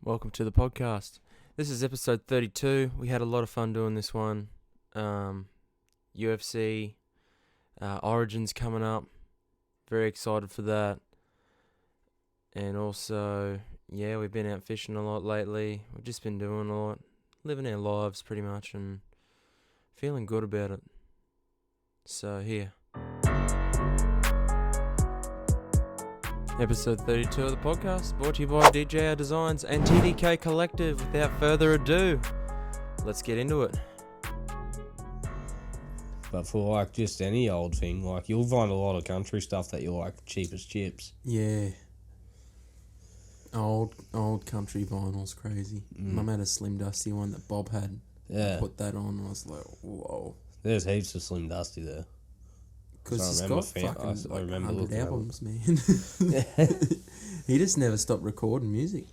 Welcome to the podcast. This is episode 32. We had a lot of fun doing this one. UFC Origins coming up. Very excited for that. And also, we've been out fishing a lot lately. We've just been doing a lot. Living our lives pretty much and feeling good about it. So here. Episode 32 of the podcast, brought to you by DJR Designs and TDK Collective. Without further ado, let's get into it. But for just any old thing, you'll find a lot of country stuff that you like cheap as chips. Yeah. Old country vinyl's crazy. Mum had a Slim Dusty one that Bob had. Yeah. I put that on and I was like, whoa. There's heaps of Slim Dusty there. Because he's got fucking I remember 100 albums, man. He just never stopped recording music.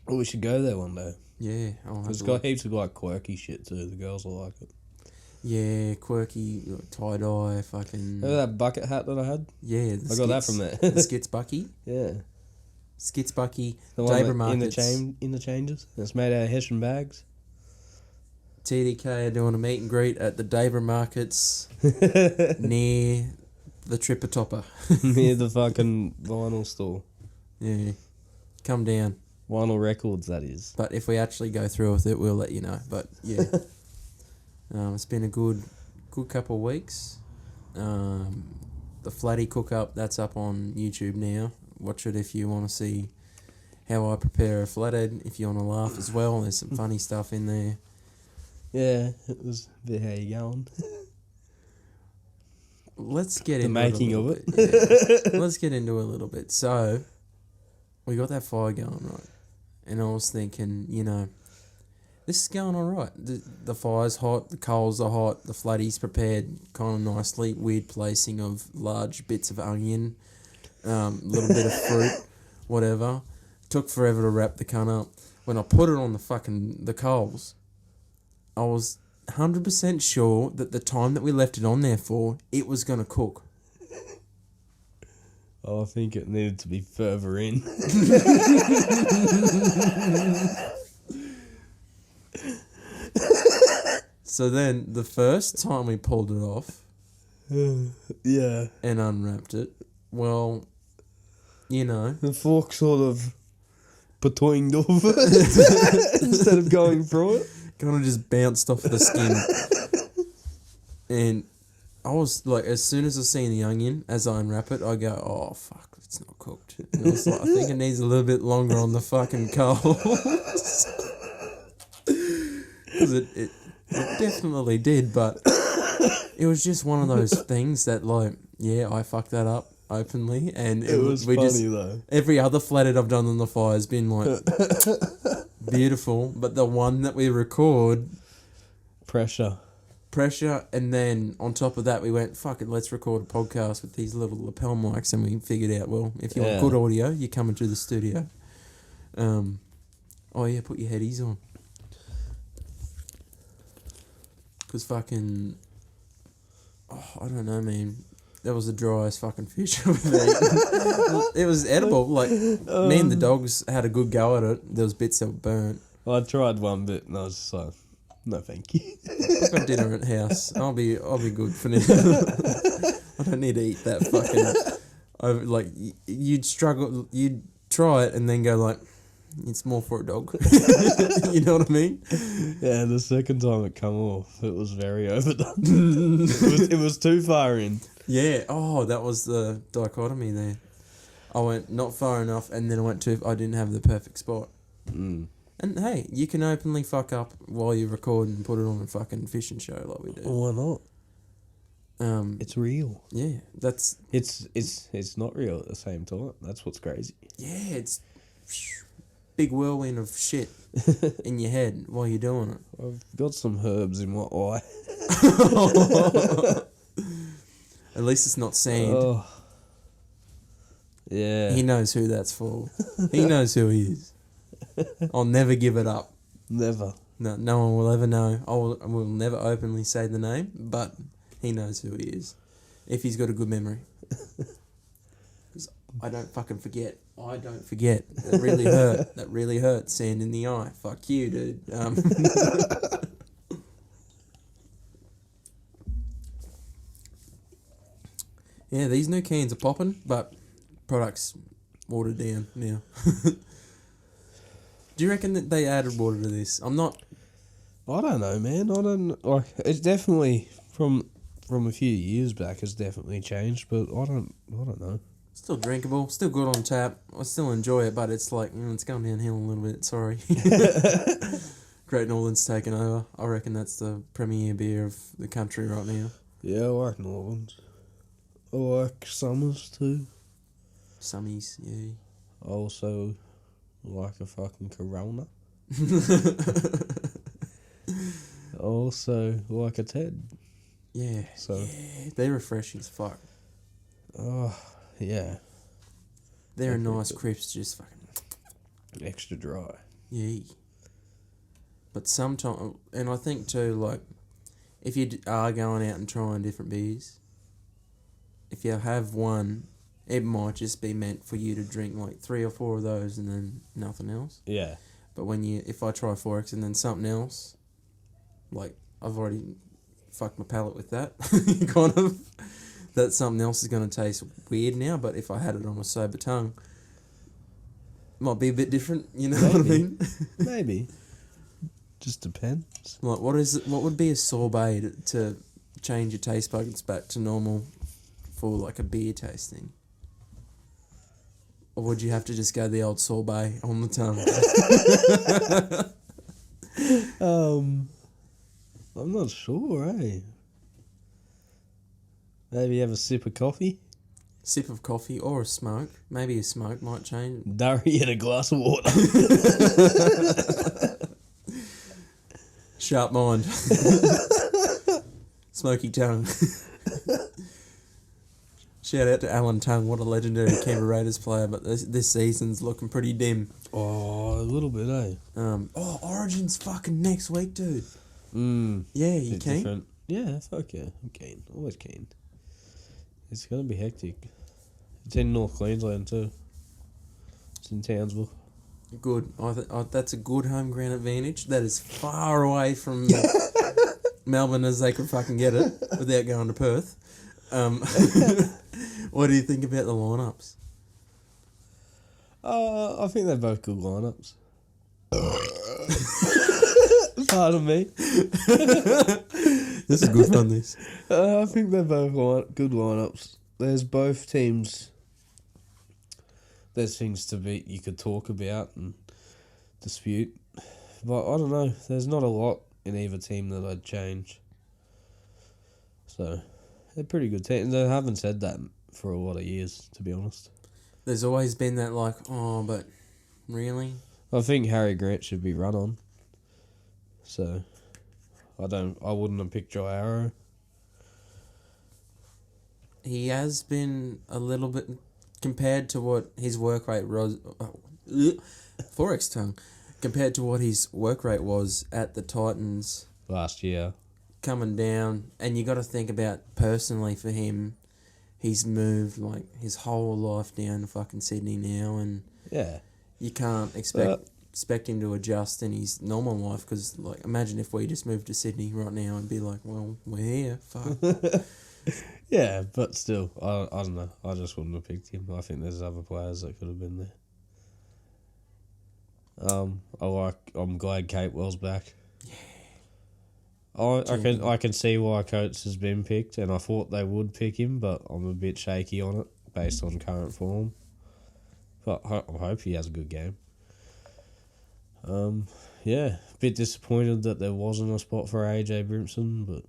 Oh, we should go there one day. Yeah. It's got heaps of quirky shit too. The girls will like it. Yeah, quirky, tie-dye, fucking... Remember that bucket hat that I had? Yeah. I got that from there. The Skits Bucky. Yeah. Skits Bucky. The one Daber Markets. in the changes. It's made out of Hessian bags. TDK are doing a meet and greet at the Daber Markets near the Tripper Topper. Near the fucking vinyl store. Yeah. Come down. Vinyl Records, that is. But if we actually go through with it, we'll let you know. But yeah. It's been a good couple of weeks. The Flatty Cook-Up, that's up on YouTube now. Watch it if you want to see how I prepare a flathead. If you want to laugh as well, there's some funny stuff in there. Yeah, it was a bit how you going. Let's get the into making it of it. Yeah. Let's get into it a little bit. So, we got that fire going, right? And I was thinking, this is going all right. The fire's hot, the coals are hot, the flatty's prepared kind of nicely. Weird placing of large bits of onion, a little bit of fruit, whatever. Took forever to wrap the cunt up. When I put it on the coals, I was 100% sure that the time that we left it on there for, it was going to cook. Oh, I think it needed to be further in. So then, the first time we pulled it off... yeah. And unwrapped it, well, the fork sort of patoinged off it instead of going through it. Kind of just bounced off the skin. And I was like, as soon as I seen the onion, as I unwrap it, I go, oh, fuck, it's not cooked. And I was like, I think it needs a little bit longer on the fucking coals. Because it definitely did, but it was just one of those things that, I fucked that up openly. And it was funny, though. Every other flathead I've done on the fire has been beautiful, but the one that we record... Pressure, and then on top of that we went, fuck it, let's record a podcast with these little lapel mics, and we figured out, well, if you want good audio, you're coming to the studio. Put your headies on. Because fucking... I don't know, man. That was the driest fucking fish I've ever eaten. It was edible. Me and the dogs had a good go at it. There was bits that were burnt. Well, I tried one bit and I was just like, no thank you. I've got dinner at house. I'll be good for now. I don't need to eat that fucking... you'd struggle... You'd try it and then go it's more for a dog. You know what I mean? Yeah, the second time it come off, it was very overdone. it was too far in. Yeah. Oh, that was the dichotomy there. I went not far enough, and then I didn't have the perfect spot. Mm. And hey, you can openly fuck up while you record and put it on a fucking fishing show like we do. Why not? It's real. Yeah, that's... It's not real at the same time. That's what's crazy. Yeah, it's... Big whirlwind of shit in your head while you're doing it. I've got some herbs in my eye. At least it's not sand. Oh. Yeah. He knows who that's for. He knows who he is. I'll never give it up. Never. No one will ever know. I will never openly say the name, but he knows who he is. If he's got a good memory. Because I don't fucking forget. I don't forget. That really hurt. That really hurt. Sand in the eye. Fuck you, dude. Yeah, these new cans are popping, but products watered down now. Do you reckon that they added water to this? I'm not. I don't know, man. I don't like. It's definitely from a few years back. It's definitely changed, but I don't know. Still drinkable, still good on tap. I still enjoy it, but it's like it's going downhill a little bit. Sorry. Great Northern's taken over. I reckon that's the premier beer of the country right now. Yeah, I like Northern's. I like Summers too. Summies, yeah. I also like a fucking Corona. I also like a Ted. Yeah. So. Yeah, they're refreshing as fuck. Oh, yeah. They're a nice crisp, just fucking extra dry. yeah. But sometimes, and I think too, like, if you are going out and trying different beers, if you have one, it might just be meant for you to drink like 3 or 4 of those and then nothing else. Yeah. But if I try Forex and then something else, like, I've already fucked my palate with that, kind of. That something else is going to taste weird now, but if I had it on a sober tongue, it might be a bit different, you know what I mean? Maybe. Just depends. Like, what would be a sorbet to change your taste buds back to normal for, like, a beer tasting? Or would you have to just go the old sorbet on the tongue? I'm not sure, eh? Maybe have a sip of coffee? Sip of coffee or a smoke. Maybe a smoke might change. Durry and a glass of water. Sharp mind. Smoky tongue. Shout out to Alan Tongue, what a legendary Canberra Raiders player, but this season's looking pretty dim. Oh, a little bit, eh? Origin's fucking next week, dude. Yeah, you keen? Different. Yeah, fuck yeah. I'm keen. Always keen. It's going to be hectic. It's in North Queensland too. It's in Townsville. Good. That's a good home ground advantage. That is far away from Melbourne as they could fucking get it without going to Perth. What do you think about the lineups? I think they're both good lineups. Pardon me. This is good fun, this. I think they're both good lineups. There's both teams. There's things you could talk about and dispute. But I don't know. There's not a lot in either team that I'd change. So, they're pretty good teams. I haven't said that for a lot of years, to be honest. There's always been that, like, but really? I think Harry Grant should be run on. So, I wouldn't have picked Joe Arrow. He has been a little bit, compared to what his work rate was, Forex tongue, compared to what his work rate was at the Titans last year. Coming down, and you got to think about personally for him, he's moved like his whole life down to fucking Sydney now, and yeah, you can't expect him to adjust in his normal life, because like imagine if we just moved to Sydney right now and be like, well, we're here, fuck. Yeah, but still, I don't know. I just wouldn't have picked him. I think there's other players that could have been there. I'm glad Capewell's back. I can see why Coates has been picked, and I thought they would pick him, but I'm a bit shaky on it based on current form. But I hope he has a good game. Yeah, a bit disappointed that there wasn't a spot for AJ Brimson, but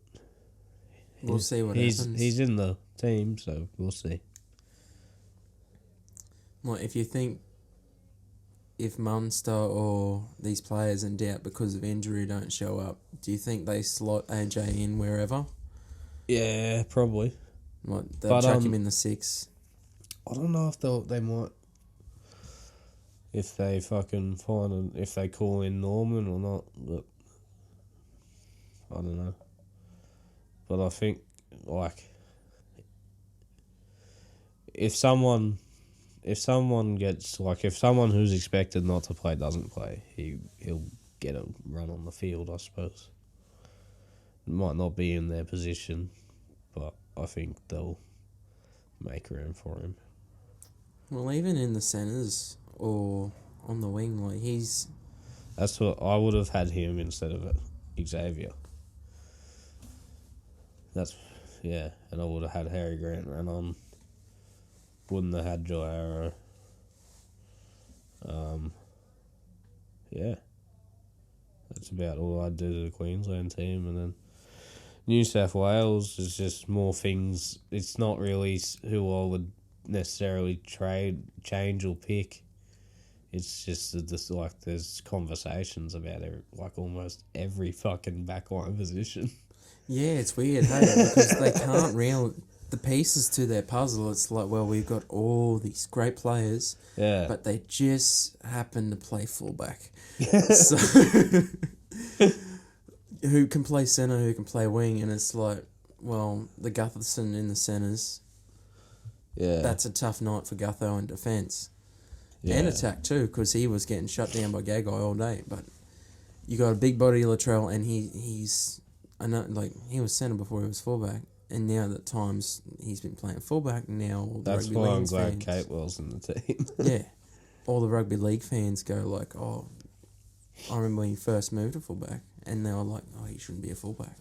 we'll see what happens. He's in the team, so we'll see. Like, if you think if Munster or these players in doubt because of injury don't show up, do you think they slot AJ in wherever? Yeah, probably. Like, they'll chuck him in the 6. I don't know if they might, if they fucking if they call in Norman or not, but I don't know. But I think, like, if if someone gets if someone who's expected not to play doesn't play, he'll get a run on the field, I suppose. It might not be in their position, but I think they'll make room for him. Well, even in the centres or on the wing, like he's. That's what I would have had him instead of Xavier. And I would have had Harry Grant run on. Wouldn't have had Joe Arrow. That's about all I'd do to the Queensland team, and then New South Wales is just more things. It's not really who I would necessarily change or pick. It's just there's conversations about almost every fucking backline position. Yeah, it's weird, hey, because they can't the pieces to their puzzle. It's like, well, we've got all these great players, but they just happen to play fullback. So who can play centre, who can play wing, and it's like, well, the Gutherson in the centres. Yeah, that's a tough night for Gutho in defence. And attack too, because he was getting shut down by Gagai all day. But you got a big body Latrell, and he's I know, he was centre before he was fullback, and now that times he's been playing fullback. Now all the that's rugby why I'm league glad fans, Kate Wells in the team. yeah, all the rugby league fans go like, oh, I remember when he first moved to fullback, and they were like, oh, he shouldn't be a fullback.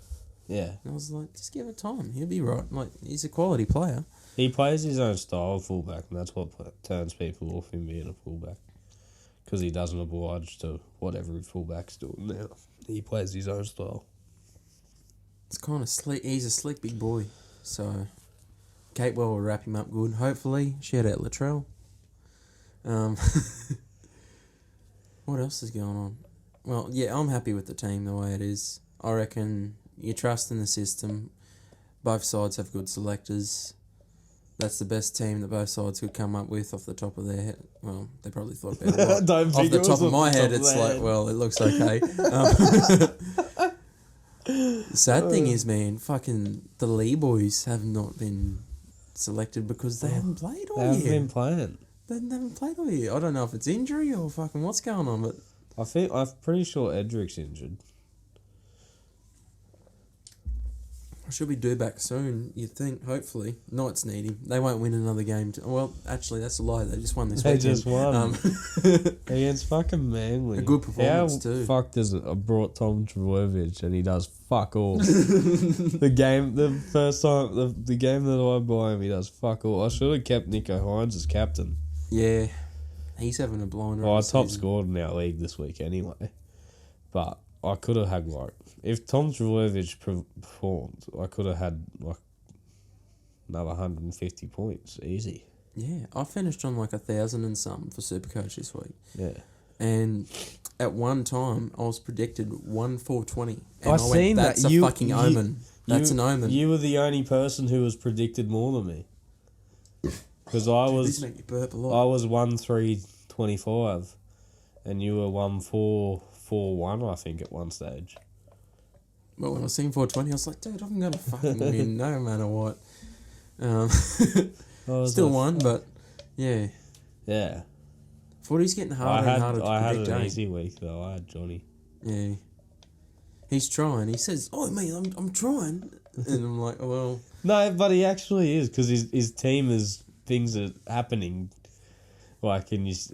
Yeah, and I was like, just give it time, he'll be right. Like, he's a quality player. He plays his own style of fullback, and that's what turns people off him being a fullback. Because he doesn't oblige to what every fullback's doing now. He plays his own style. It's kind of slick. He's a slick big boy. So, Gatewell will wrap him up good, hopefully. Shout out Latrell. What else is going on? Well, yeah, I'm happy with the team the way it is. I reckon you trust in the system. Both sides have good selectors. That's the best team that both sides could come up with off the top of their head. Well, they probably thought about it. Don't off the top of my head, it's like, well, it looks okay. The sad thing is, man, fucking the Lee boys have not been selected because they haven't played all year. They haven't been playing. They haven't played all year. I don't know if it's injury or fucking what's going on, but I'm pretty sure Edric's injured. I should be due back soon, you'd think, hopefully. Knights need him. They won't win another game. Well, actually, that's a lie. They just won this weekend. They just won. Against fucking Manly. A good performance, too. How fuck does I brought Tom Trbojevic and he does fuck all. The game that I buy him, he does fuck all. I should have kept Nico Hines as captain. Yeah. He's having a blinder. Well, I top scored in our league this week anyway. But I could have had, if Tom Trbojevic performed, I could have had, another 150 points. Easy. Yeah. I finished on, 1,000 and something for Supercoach this week. Yeah. And at one time, I was predicted 1,420. And I seen that's that. a fucking omen. That's an omen. You were the only person who was predicted more than me. Because I was... These make me burp a lot. I was 1,325. And you were 1,441, I think, at one stage. Well, when I was seeing 420, I was like, dude, I'm going to fucking win no matter what. Still won, but yeah. Yeah. Footy's getting harder and harder to predict. I had an easy week, though. I had Johnny. Yeah. He's trying. He says, oh, mate, I'm trying. And I'm like, oh, well. No, but he actually is, because his team is... Things are happening, it's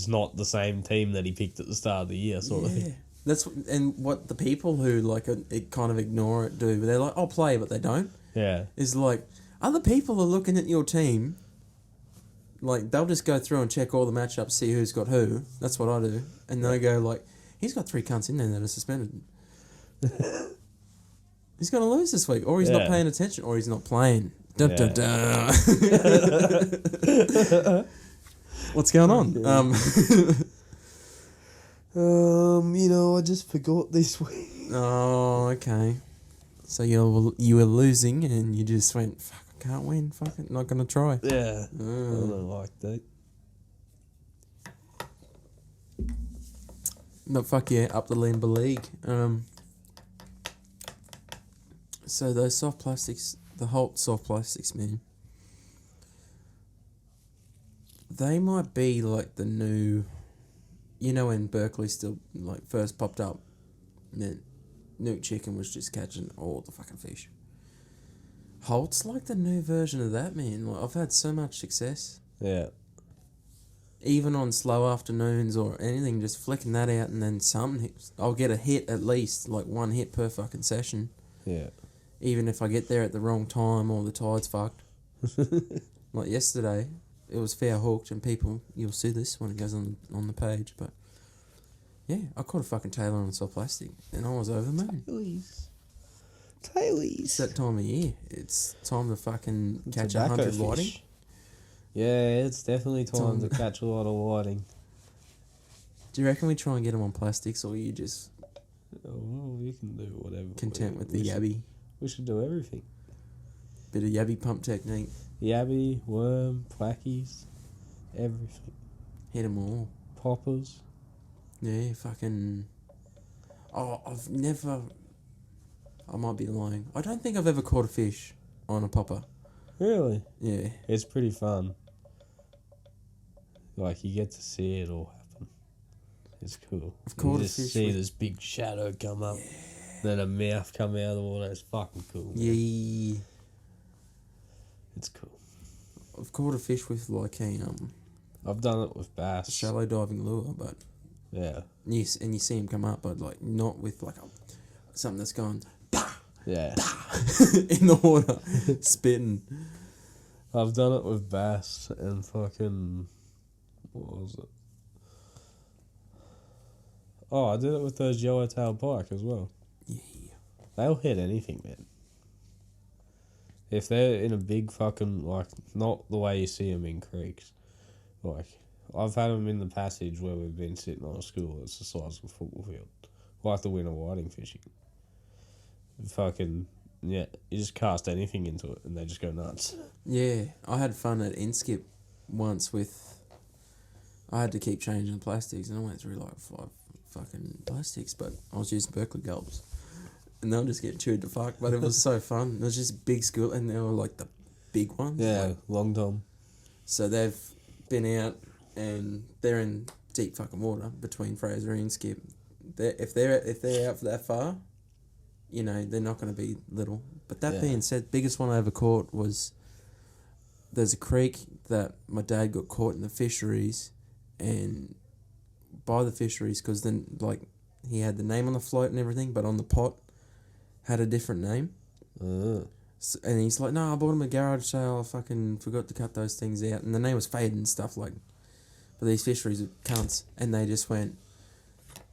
not the same team that he picked at the start of the year, sort of thing. That's what the people who kind of ignore it do. They're like, I'll play, but they don't. Yeah, is like other people are looking at your team. Like they'll just go through and check all the matchups, see who's got who. That's what I do, and they go like, he's got 3 cunts in there that are suspended. He's going to lose this week, or he's not paying attention, or he's not playing. Da, da, da. What's going on? I just forgot this week. Oh, okay. So you were losing, and you just went, fuck, I can't win. Fuck it, not gonna try. Yeah, I don't like that. But fuck yeah, up the Limber League. So those soft plastics, the Holt soft plastics, man. They might be like the new, you know, when Berkeley still like first popped up, then Nuke Chicken was just catching all the fucking fish. Holt's like the new version of that, man. Like, I've had so much success. Yeah. Even on slow afternoons or anything, just flicking that out and then something hits. I'll get a hit at least, like one hit per fucking session. Yeah. Even if I get there at the wrong time or the tide's fucked. Like yesterday, it was fair hooked, and people, you'll see this when it goes on the page, but yeah, I caught a fucking tailor on soft plastic, and I was over the moon. Tailies. It's that time of year. It's time to fucking catch Tobacco 100 fish. whiting. Yeah, it's definitely time to catch a lot of whiting. Do you reckon we try and get them on plastics, or you just Oh, well, you can do whatever. content with the yabby? We should do everything. Bit of yabby pump technique. Yabby, worm, plackies, everything. Hit them all. Poppers. Yeah, fucking... Oh, I've never... I might be lying. I don't think I've ever caught a fish on a popper. Really? Yeah. It's pretty fun. Like, you get to see it all happen. It's cool. I've caught you a just fish see with- this big shadow come up. Then a mouth come out of the water. It's fucking cool. man. Yeah. It's cool. I've caught a fish with like a I've done it with bass. shallow diving lure, but Yeah. yes, and you see him come up, but like not with like something that's gone Yeah. in the water, spitting. I've done it with bass and fucking... What was it? Oh, I did it with those yellowtail pike as well. Yeah. They'll hit anything, man. If they're in a big fucking, like, not the way you see them in creeks. Like, I've had them in the passage where we've been sitting on a school that's the size of a football field. Like the winter whiting fishing. Fucking, yeah, you just cast anything into it and they just go nuts. Yeah, I had fun at Inskip once with... I had to keep changing the plastics, and I went through like 5 fucking plastics, but I was using Berkeley gulps. And they'll just get chewed to fuck, but it was so fun. It was just big school, and they were like the big ones. Yeah, like, long time. so they've been out, and they're in deep fucking water between Fraser and Inskip. If they're out for that far, you know, they're not going to be little. But that Yeah. being said, biggest one I ever caught was... There's a creek that my dad got caught in the fisheries, and by the fisheries, because then, like, he had the name on the float and everything, but on the pot had a different name. So, and he's like, no, I bought him a garage sale, I fucking forgot to cut those things out. And the name was faded and stuff, like, but these fisheries are cunts. And they just went,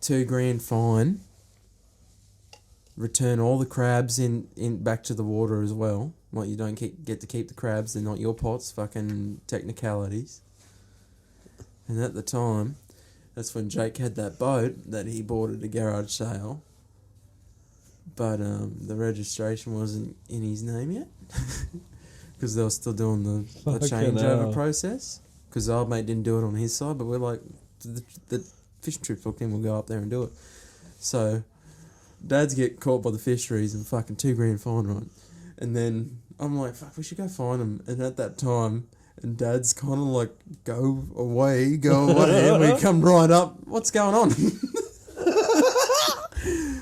$2,000 fine, return all the crabs in back to the water as well. Like, you don't get to keep the crabs, they're not your pots, fucking technicalities. And at the time, that's when Jake had that boat that he bought at a garage sale. But the registration wasn't in his name yet. Because they were still doing the Fucking changeover hell. process. Because the old mate didn't do it on his side, but we're like, the fishing trip booked in, we'll go up there and do it. So, dads get caught by the fisheries and fucking $2,000 fine, right? And then I'm like, fuck, we should go find him. And at that time, and Dad's kind of like, go away. And we come right up. What's going on?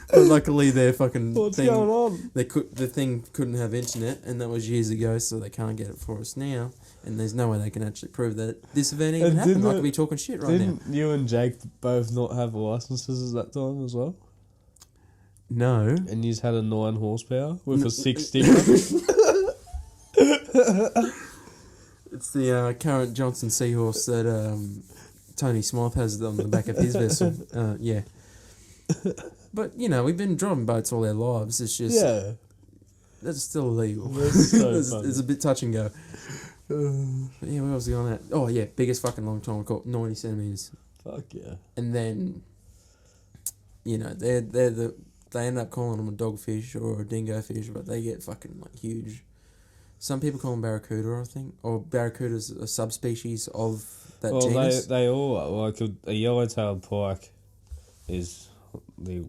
But luckily, their fucking What's thing, going on? the thing couldn't have internet, and that was years ago, so they can't get it for us now. And there's no way they can actually prove that this event even And happened. didn't I could it- be talking shit right now. Didn't you and Jake both not have licenses at that time as well? No. And you had a 9 horsepower with a 6 sticker? It's the current Johnson Seahorse that Tony Smythe has on the back of his vessel. Yeah. But, you know, we've been driving boats all our lives. It's just... Yeah. That's still illegal. That's so it's, funny. it's a bit touch and go. But yeah, where was he on that? Oh, yeah, biggest fucking long time I caught, 90 centimetres. Fuck yeah. And then, you know, they end up calling them a dogfish or a dingo fish, but they get fucking, like, huge. Some people call them barracuda, I think. Or barracuda's a subspecies of that Well, genus. they all are. Like a yellow-tailed pike is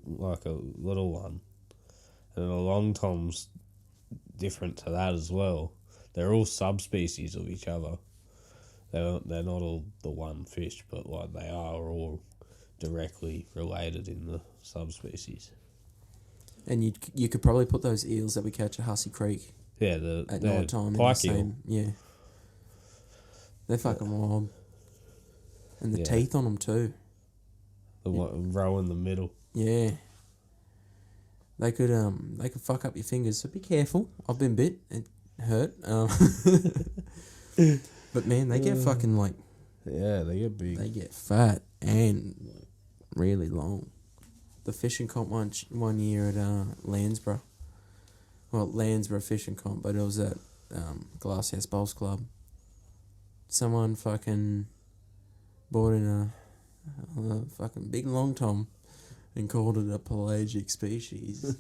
like a little one. And a long tom's different to that as well. They're all subspecies of each other. they're not all the one fish, but like they are all directly related in the subspecies. And you could probably put those eels that we catch at Hussey Creek Yeah, at the night time in the pike eel. same. Yeah. They're fucking wild. And the Yeah. teeth on them too. The one row in the middle. Yeah. They could fuck up your fingers, so be careful. I've been bit. It hurt. But man, they get fucking like Yeah, they get big. they get fat and like, really long. The fishing comp one year at Landsborough. Well, Landsborough fishing comp, but it was at Glasshouse Bowls Club. Someone fucking bought in a fucking big long tom and called it a pelagic species.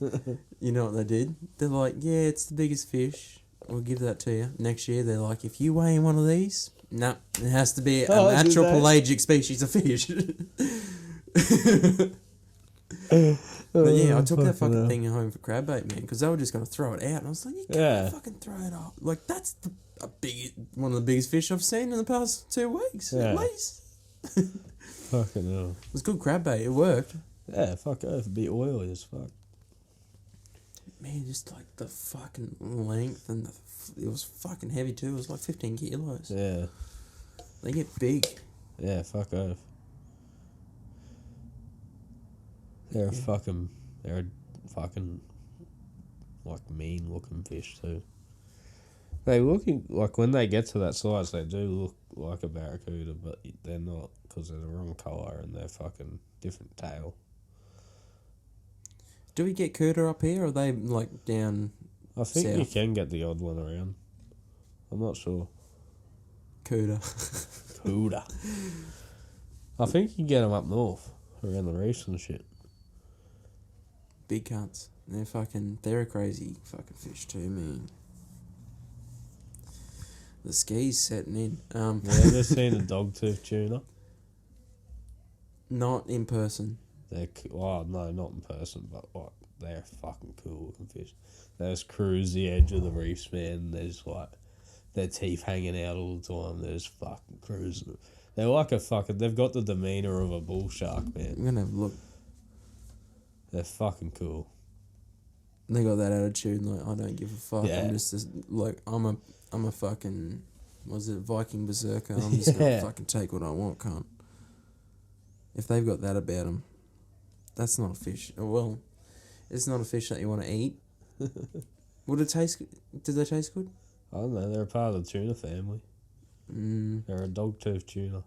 You know what they did? They're like, yeah, it's the biggest fish. We'll give that to you. Next year, they're like, if you weigh in one of these, no, it has to be a natural pelagic species of fish. But yeah, I took that fucking thing home for crab bait, man, because they were just going to throw it out. And I was like, you can't fucking throw it up. Like, that's one of the biggest fish I've seen in the past 2 weeks, at least. Fucking hell. It was good crab bait. It worked. Yeah, fuck off. It'd be oily as fuck. Man, just like the fucking length and it was fucking heavy too. It was like 15 kilos. Yeah. They get big. Yeah, fuck off. They're a fucking like mean looking fish too. They looking like when they get to that size, they do look like a barracuda, but they're not because they're the wrong colour and they're fucking different tail. Do we get Cuda up here or are they like down I think south? you can get the odd one around. I'm not sure. Cuda. Cuda. I think you can get them up north around the reefs and shit. Big cunts. They're a crazy fucking fish too, man. The ski's setting in. You ever seen a dogtooth tuna? Not in person. No, not in person, but like they're fucking cool looking fish. They just cruise the edge of the reefs, man. They're just like their teeth hanging out all the time. They're just fucking cruising. They're like they've got the demeanour of a bull shark, man. I'm gonna have a look. They're fucking cool. They got that attitude like I don't give a fuck. Yeah. I'm just like I'm a fucking Viking berserker. I'm just gonna fucking take what I want, cunt. If they've got that about them, that's not a fish. Well, it's not a fish that you want to eat. Would it taste good? Did they taste good? I don't know. They're a part of the tuna family. Mm. They're a dogtooth tuna.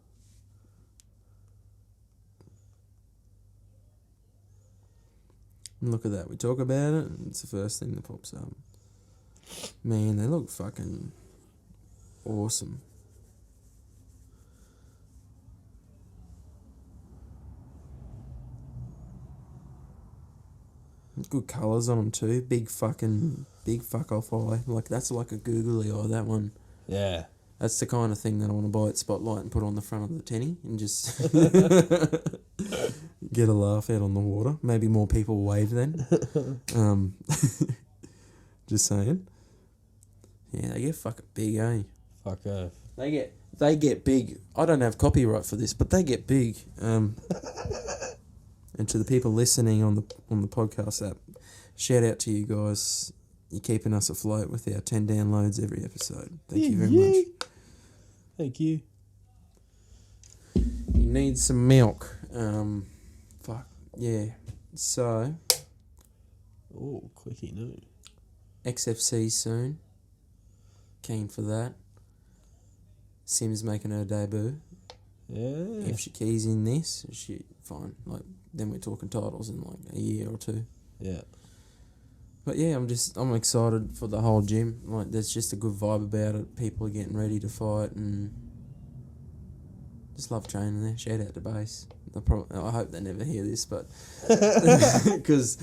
Look at that. We talk about it, and it's the first thing that pops up. Man, they look fucking awesome. Good colours on them too. Big fuck off eye. Like that's like a googly eye. That one. Yeah. That's the kind of thing that I want to buy at Spotlight and put on the front of the tinny and just get a laugh out on the water. Maybe more people wave then. Just saying. Yeah, they get fucking big, eh? Fuck off. They get big. I don't have copyright for this, but they get big. And to the people listening on the podcast app, shout out to you guys. You're keeping us afloat with our 10 downloads every episode. Thank you very much. Thank you. You need some milk. Fuck. Yeah. So, Oh, quickie no. XFC soon. Keen for that. Sim's making her debut. Yeah. If she keys in this, she fine. Like then we're talking titles in like a year or two. Yeah. But yeah, I'm excited for the whole gym. Like there's just a good vibe about it. People are getting ready to fight and just love training there. Shout out to Base. I hope they never hear this, but because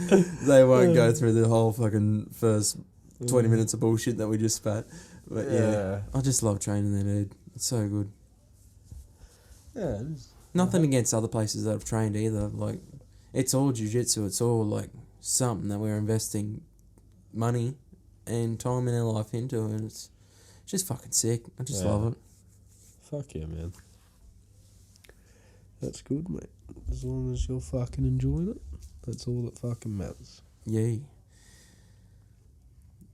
they won't go through the whole fucking first 20 minutes of bullshit that we just spat. But yeah, I just love training there, dude. It's so good. Yeah. Nothing against other places that I've trained either. Like, it's all jiu-jitsu. It's all like something that we're investing money and time in our life into, and it's just fucking sick. I just love it. Fuck yeah, man. That's good, mate. As long as you're fucking enjoying it, that's all that fucking matters. Yeah.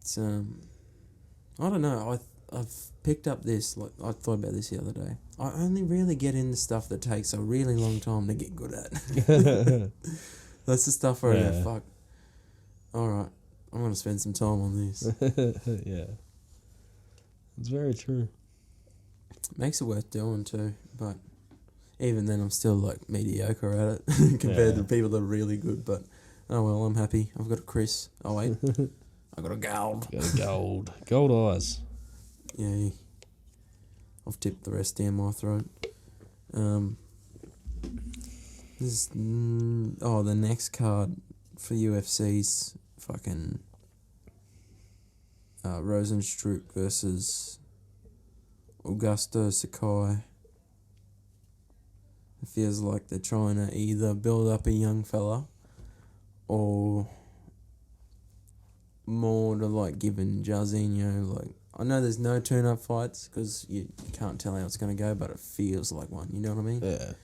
It's I don't know. I've picked up this. Like I thought about this the other day. I only really get into stuff that takes a really long time to get good at. That's the stuff where I go, fuck. All right, I'm gonna spend some time on this. Yeah. It's very true. Makes it worth doing too, but even then, I'm still like mediocre at it compared to people that are really good. But oh well, I'm happy. I've got a Chris. Oh wait, I got a gold. Got a gold eyes. Yeah, I've tipped the rest down my throat. This the next card for UFC's fucking Rosenstruck versus Augusto Sakai. It feels like they're trying to either build up a young fella or more to like giving Jairzinho like. I know there's no tune-up fights because you can't tell how it's going to go, but it feels like one. You know what I mean? Yeah.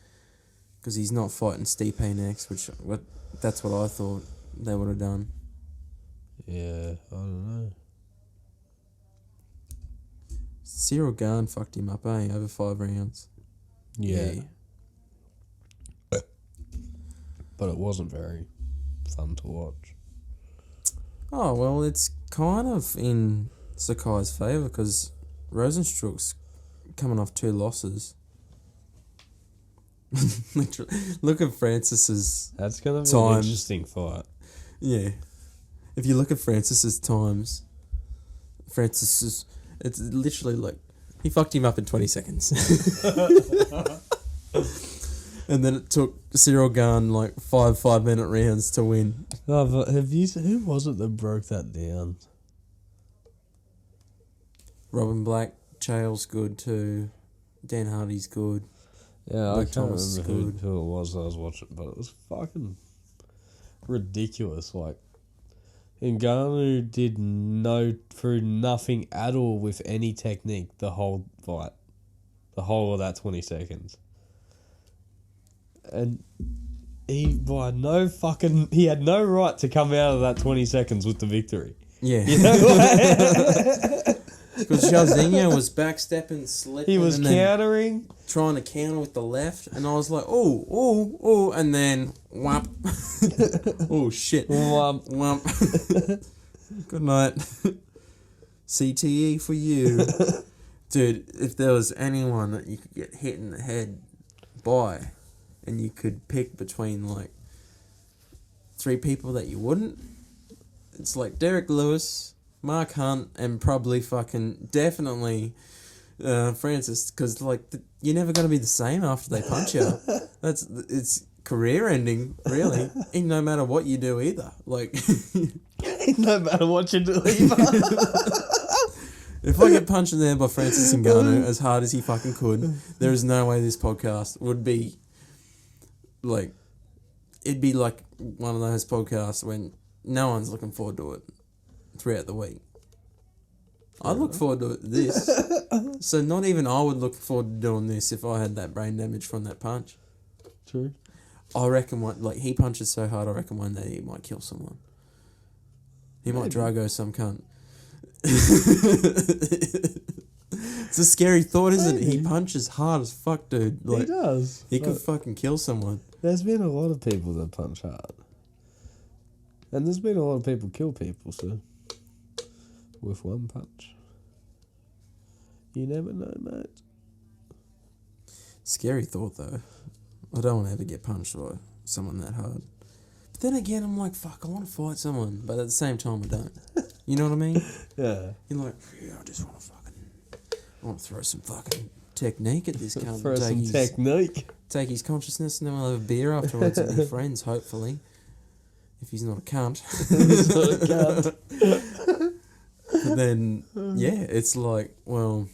Because he's not fighting Stipe next, that's what I thought they would have done. Yeah, I don't know. Cyril Gane fucked him up, over 5 rounds. Yeah. But it wasn't very fun to watch. Oh, well, it's kind of in Sakai's favour because Rosenstruck's coming off 2 losses. Literally, look at Francis's That's going to be an interesting fight. Yeah. If you look at Francis's times, it's literally like, he fucked him up in 20 seconds. And then it took Cyril Gane like 5-minute rounds to win. Oh, but who was it that broke that down? Robin Black, Chael's good too. Dan Hardy's good. Yeah, Luke I can't Thomas remember who it was I was watching, but it was fucking ridiculous. Like, Ngannou did through nothing at all with any technique the whole fight. The whole of that 20 seconds. And he had no right to come out of that 20 seconds with the victory. Yeah. You know what? Because Jairzinho was backstepping, slipping. He was countering. Trying to counter with the left. And I was like, oh. And then, whomp. Oh, shit. Whomp. Whomp. Good night. CTE for you. Dude, if there was anyone that you could get hit in the head by, and you could pick between, like, 3 people that you wouldn't, it's like Derek Lewis, Mark Hunt, and probably definitely Francis, because like you're never going to be the same after they punch you. It's career ending, really. And no matter what you do either. Like no matter what you do either. If I get punched in there by Francis Ngannou as hard as he fucking could, there is no way this podcast would be like, it'd be like one of those podcasts when no one's looking forward to it throughout the week. I look forward to this. So not even I would look forward to doing this if I had that brain damage from that punch. True. I reckon he punches so hard, I reckon one day he might kill someone. He might Drago some cunt. It's a scary thought, isn't it? He punches hard as fuck, dude. Like, he does. He could fucking kill someone. There's been a lot of people that punch hard. And there's been a lot of people kill people, so with one punch. You never know, mate. Scary thought, though. I don't want to ever get punched by someone that hard. But then again, I'm like, fuck, I want to fight someone. But at the same time, I don't. You know what I mean? Yeah. You're like, yeah, I want to throw some fucking technique at this cunt. Throw some technique. Take his consciousness and then we'll have a beer afterwards and be friends, hopefully. If he's not a cunt. He's not a cunt. But then, yeah, it's like, well,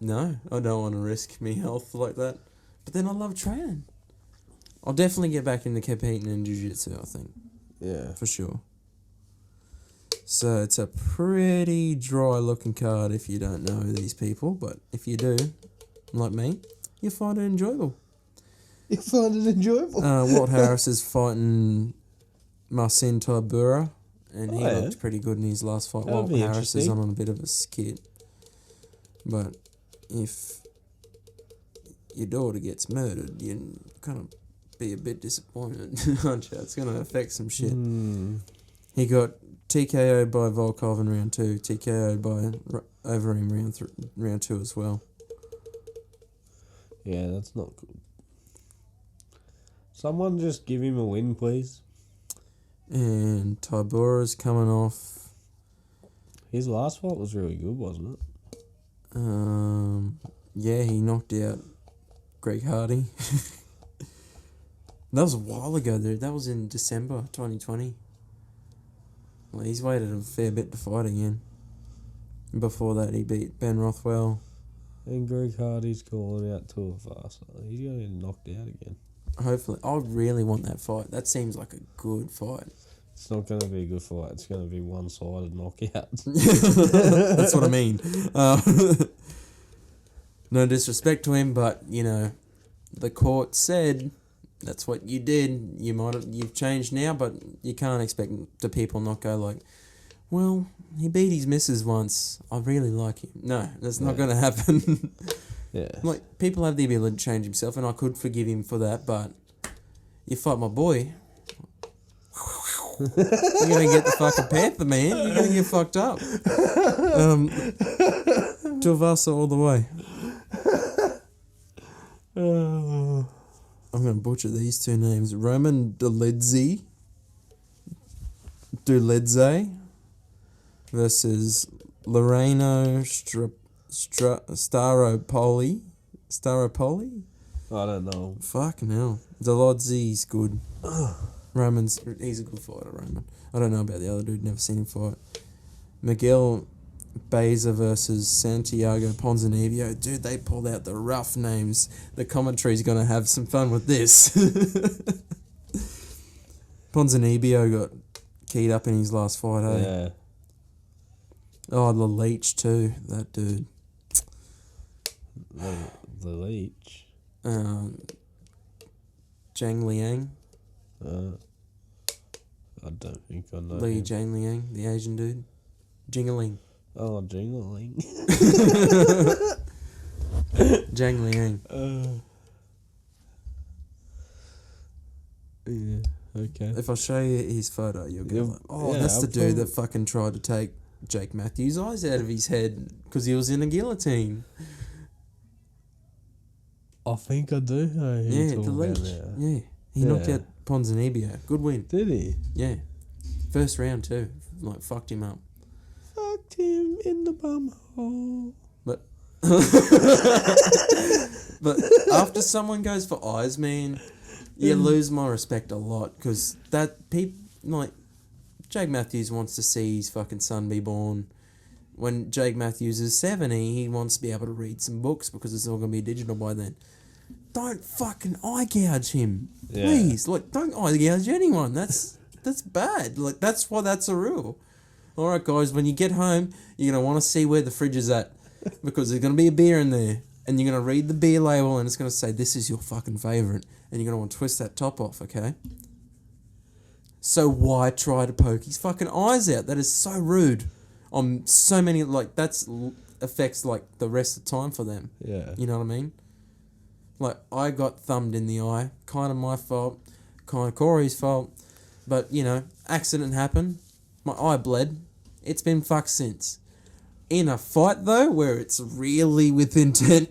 no, I don't want to risk me health like that. But then I love training. I'll definitely get back into competing in jiu-jitsu, I think. Yeah. For sure. So it's a pretty dry looking card if you don't know these people, but if you do, like me, you find it enjoyable. You find it enjoyable. Walt Harris is fighting Marcin Tybura, and he looked pretty good in his last fight. That'll Walt be Harris is interesting. on a bit of a skid. But if your daughter gets murdered, you're kind of be a bit disappointed, aren't you? It's going to affect some shit. He got TKO'd by Volkov in round 2, TKO'd by Overeem round 2 as well. Yeah, that's not good. Someone just give him a win, please. And Tybura's coming off. His last fight was really good, wasn't it? Yeah, he knocked out Greg Hardy. That was a while ago, dude. That was in December 2020. Well, he's waited a fair bit to fight again. Before that, he beat Ben Rothwell. And Greg Hardy's calling out Tuivasa. He's going to get knocked out again. Hopefully. I really want that fight. That seems like a good fight. It's not going to be a good fight. It's going to be one-sided knockout. That's what I mean. No disrespect to him, but, you know, the court said that's what you did. You've changed now, but you can't expect the people not go like, well, he beat his missus once. I really like him. No, that's not going to happen. Yeah. Like, people have the ability to change himself, and I could forgive him for that, but you fight my boy, you're going to get the fucking panther, man. You're going to get fucked up. Tuivasa all the way. I'm going to butcher these two names. Roman Dolidze versus Loreno Staropoli. I don't know. Fucking hell. Dolidze's good. He's a good fighter, Roman. I don't know about the other dude, never seen him fight. Miguel Beza versus Santiago Ponzinibbio. Dude, they pulled out the rough names. The commentary's going to have some fun with this. Ponzinibbio got keyed up in his last fight, eh? Yeah. Oh, the Leech too, that dude. The Leech. Zhang Liang. I don't think I know Li him. Zhang Liang, the Asian dude. Jingling. Oh, Jingling. Zhang Liang. Yeah, okay. If I show you his photo, you'll get like, oh, yeah, that's the I'll dude that fucking tried to take Jake Matthews' eyes out of his head because he was in a guillotine. I think I do know who Yeah, you're the talking about Leech. now. Yeah. He knocked Yeah. out Ponzinibbio. Good win. Did he? Yeah. First round too. Like, fucked him up. Fucked him in the bum hole. But after someone goes for eyes, man, you lose my respect a lot because Jake Matthews wants to see his fucking son be born. When Jake Matthews is 70, he wants to be able to read some books because it's all going to be digital by then. Don't fucking eye gouge him. Yeah. Please. Like, don't eye gouge anyone. That's bad. Like, that's why that's a rule. Alright, guys, when you get home, you're going to want to see where the fridge is at because there's going to be a beer in there. And you're going to read the beer label and it's going to say, this is your fucking favourite. And you're going to want to twist that top off, okay? So why try to poke his fucking eyes out? That is so rude. On so many, like, that's affects, like, the rest of the time for them. Yeah. You know what I mean? Like, I got thumbed in the eye. Kind of my fault. Kind of Corey's fault. But, you know, accident happened. My eye bled. It's been fucked since. In a fight, though, where it's really with intent...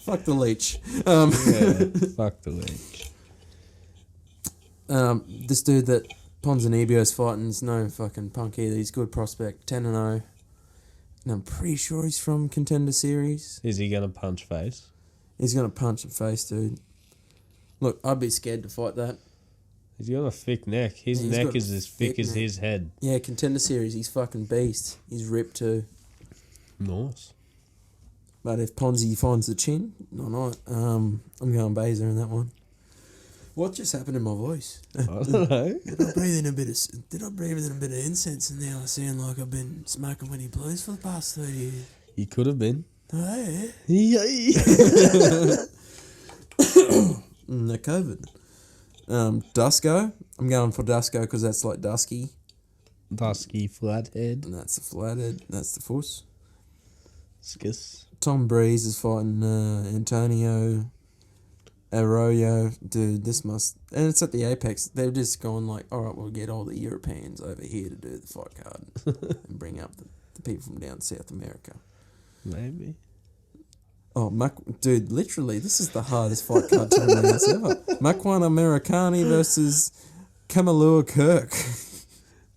Fuck the Leech. Yeah, fuck the Leech. This dude that Ponzinibbio's fighting is no fucking punk either. He's a good prospect. 10-0. And I'm pretty sure he's from Contender Series. Is he going to punch face? He's going to punch the face, dude. Look, I'd be scared to fight that. He's got a thick neck. His He's neck got is as thick as neck. his head. Yeah, Contender Series, he's fucking beast. He's ripped too. Nice. But if Ponzi finds the chin, not. I'm going Beza in that one. What just happened in my voice? I don't know. Did I breathe in a bit of incense and now I sound like I've been smoking Winnie Blues for the past 30 years? You could have been. Yay. The COVID. Dusko. I'm going for Dusko because that's like dusky. Dusky flathead. And that's the flathead. That's the fuss. Skis. Tom Breeze is fighting Antonio Arroyo. Dude, this must... And it's at the Apex. They've just gone like, all right, we'll get all the Europeans over here to do the fight card and bring up the people from down South America. Maybe. Oh, dude, literally, this is the hardest fight card to announce ever. Makwan Americani versus Kamalua Kirk.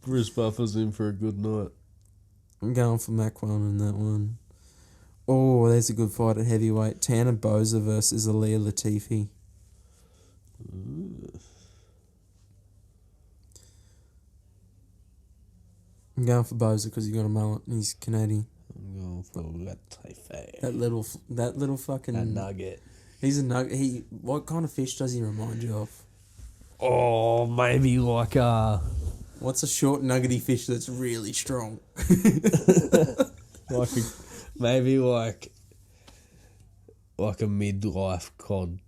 Bruce Buffer's in for a good night. I'm going for Makwan in that one. Oh, there's a good fight at heavyweight. Tanner Boza versus Aaliyah Latifi. I'm going for Boza because he's got a mullet and he's Canadian. I'm going for Latifi. That little fucking... A nugget. He's a nugget. What kind of fish does he remind you of? Oh, maybe like What's a short nuggety fish that's really strong? maybe like a midlife cod.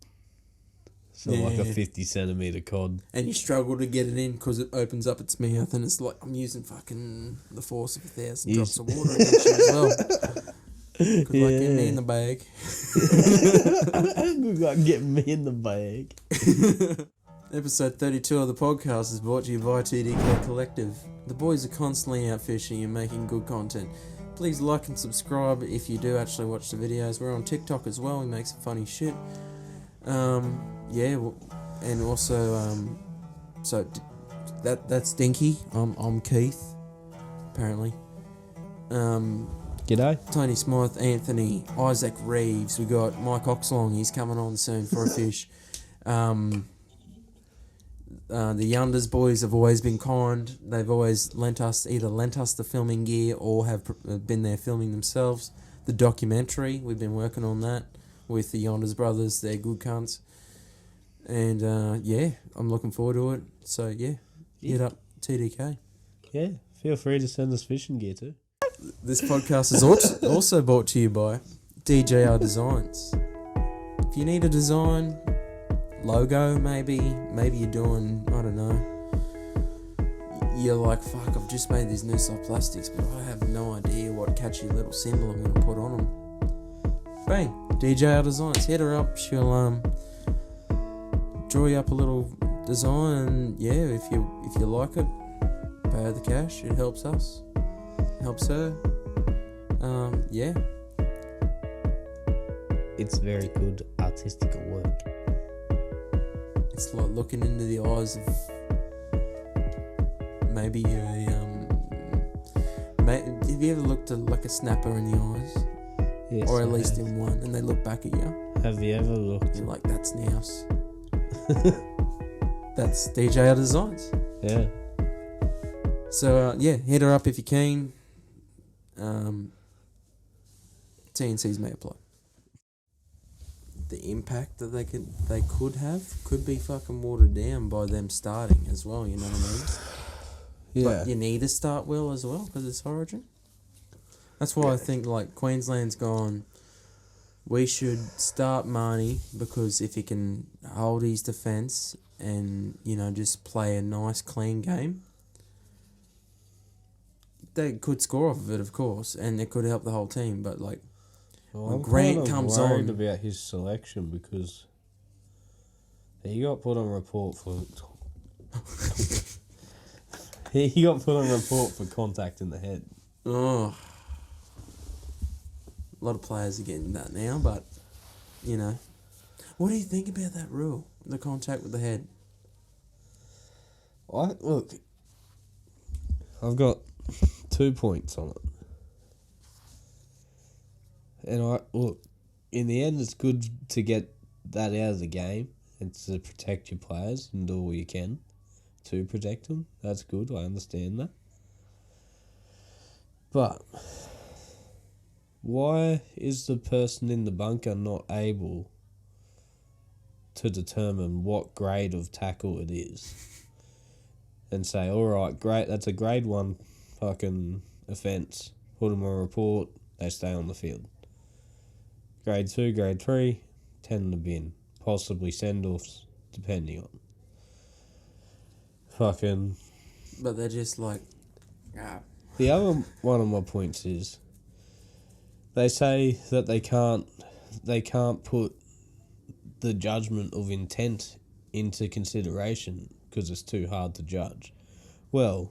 So like a 50 centimetre cod. And you struggle to get it in because it opens up its mouth and it's like, I'm using fucking the force of 1,000 drops of water against you as well. Good luck getting me in the bag. Good luck getting me in the bag. Episode 32 of the podcast is brought to you by TDK Collective. The boys are constantly out fishing and making good content. Please like and subscribe if you do actually watch the videos. We're on TikTok as well. We make some funny shit. And also, that's Dinky. I'm Keith, apparently. G'day. Tony Smythe, Anthony, Isaac Reeves. We got Mike Oxlong. He's coming on soon for a fish. The Yunders boys have always been kind. They've always lent us the filming gear or have been there filming themselves. The documentary, we've been working on that with the Yonders brothers. They're good cunts. And I'm looking forward to it. So hit up TDK. Yeah, feel free to send us fishing gear too. This podcast is also brought to you by DJR Designs. If you need a design, logo maybe you're doing, I don't know, you're like, fuck, I've just made these new soft plastics, but I have no idea what catchy little symbol I'm going to put on them. Bang, DJR Designs, hit her up, she'll draw you up a little design, and if you like it, pay her the cash, it helps us, helps her. It's very good artistical work. It's like looking into the eyes of maybe have you ever looked at like a snapper in the eyes? Yes, or at least in one, and they look back at you. Have you ever looked? You're like, that's Nouse. That's DJR Designs. Yeah. So hit her up if you can. TNCs may apply. The impact that they could have could be fucking watered down by them starting as well. You know what I mean? Yeah. But you need to start well as well because it's Origin. That's why I think like Queensland's gone. We should start Marnie because if he can hold his defence and just play a nice clean game, they could score off of it, of course, and it could help the whole team. But like, when Grant comes on, I'm worried about his selection because he got put on report for contact in the head. Oh, a lot of players are getting that now, but what do you think about that rule? The contact with the head. I've got 2 points on it. And in the end, it's good to get that out of the game and to protect your players and do all you can to protect them. That's good. I understand that. But why is the person in the bunker not able to determine what grade of tackle it is and say, all right, great, that's a grade 1 fucking offence. Put them on report. They stay on the field. grade 2, grade 3, 10 in the bin. Possibly send-offs, depending on. Fucking... But they're just like... The other one of my points is... They say that they can't put the judgment of intent into consideration because it's too hard to judge. Well,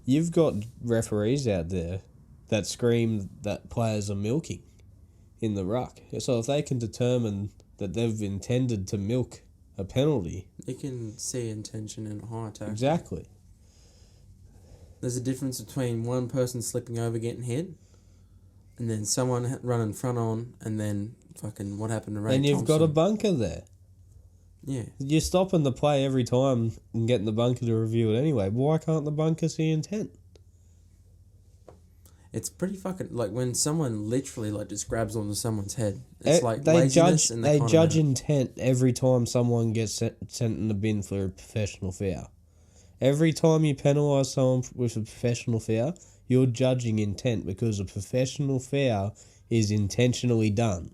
you've got referees out there that scream that players are milking in the ruck. So if they can determine that they've intended to milk a penalty... You can see intention in a high tackle. Exactly. There's a difference between one person slipping over getting hit and then someone running front on and then fucking what happened to Ray And you've Thompson. got a bunker there. Yeah. You're stopping the play every time and getting the bunker to review it anyway. Why can't the bunker see intent? It's pretty fucking... Like, when someone literally, like, just grabs onto someone's head, it's like they laziness judge and they kind judge of intent every time someone gets sent in the bin for a professional foul. Every time you penalise someone with a professional foul, you're judging intent because a professional foul is intentionally done.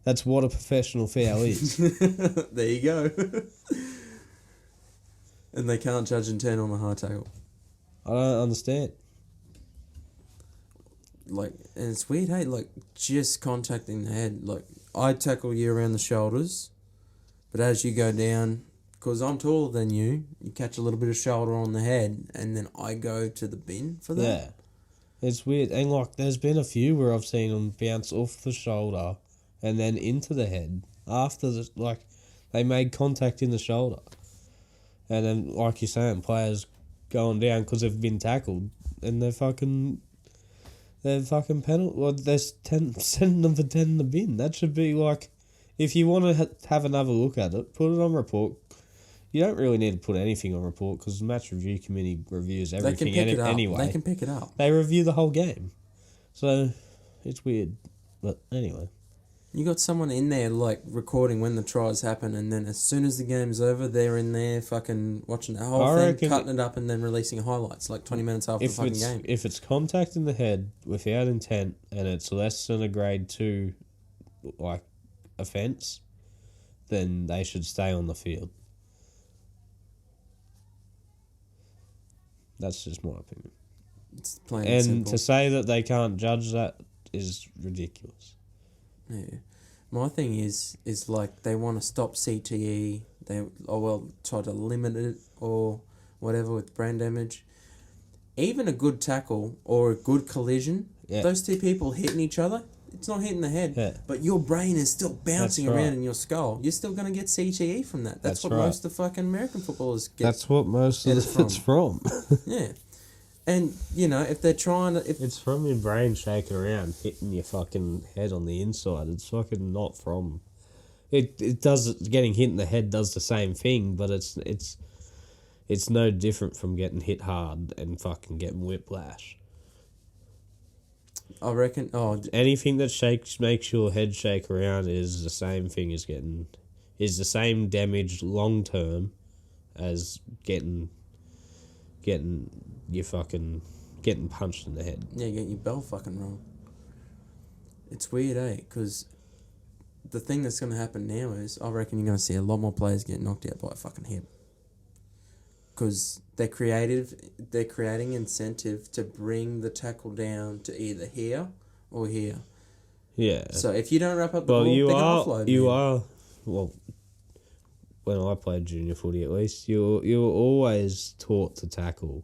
That's what a professional foul is. There you go. And they can't judge intent on a high tackle. I don't understand. Like, and it's weird, hey, like, just contacting the head. Like, I tackle you around the shoulders, but as you go down, because I'm taller than you, you catch a little bit of shoulder on the head, and then I go to the bin for that. Yeah. It's weird. And, like, there's been a few where I've seen them bounce off the shoulder and then into the head after, they made contact in the shoulder. And then, like you're saying, players going down because they've been tackled and they're fucking penalty. Well, they're sending them for 10 in the bin. That should be like, if you want to have another look at it, put it on report. You don't really need to put anything on report because the match review committee reviews everything anyway. They can pick it up. They review the whole game. So, it's weird. But anyway. You got someone in there, like, recording when the tries happen, and then as soon as the game's over, they're in there fucking watching the whole thing, cutting it up, and then releasing highlights, like 20 minutes after the fucking game. If it's contact in the head without intent, and it's less than a grade 2, like, offence, then they should stay on the field. That's just my opinion. It's plain and simple. To say that they can't judge that is ridiculous. Yeah. My thing is like they want to stop CTE. Try to limit it or whatever with brain damage. Even a good tackle or a good collision, those two people hitting each other, it's not hitting the head, but your brain is still bouncing around in your skull. You're still going to get CTE from that. That's what most of the fucking American footballers get. That's what most of it's from. Yeah. And, you know, if they're trying to... It's from your brain shaking around, hitting your fucking head on the inside. It's fucking not from... It does... Getting hit in the head does the same thing, but it's no different from getting hit hard and fucking getting whiplash. I reckon... Anything that makes your head shake around is the same thing as getting... Is the same damage long term as getting you fucking getting punched in the head. Yeah, getting your bell fucking wrong. It's weird, eh? Because the thing that's going to happen now is I reckon you're going to see a lot more players get knocked out by a fucking hip. Because they're creating incentive to bring the tackle down to either here or here. Yeah. So if you don't wrap up the ball, they're going to offload. Well, when I played junior footy at least, you were always taught to tackle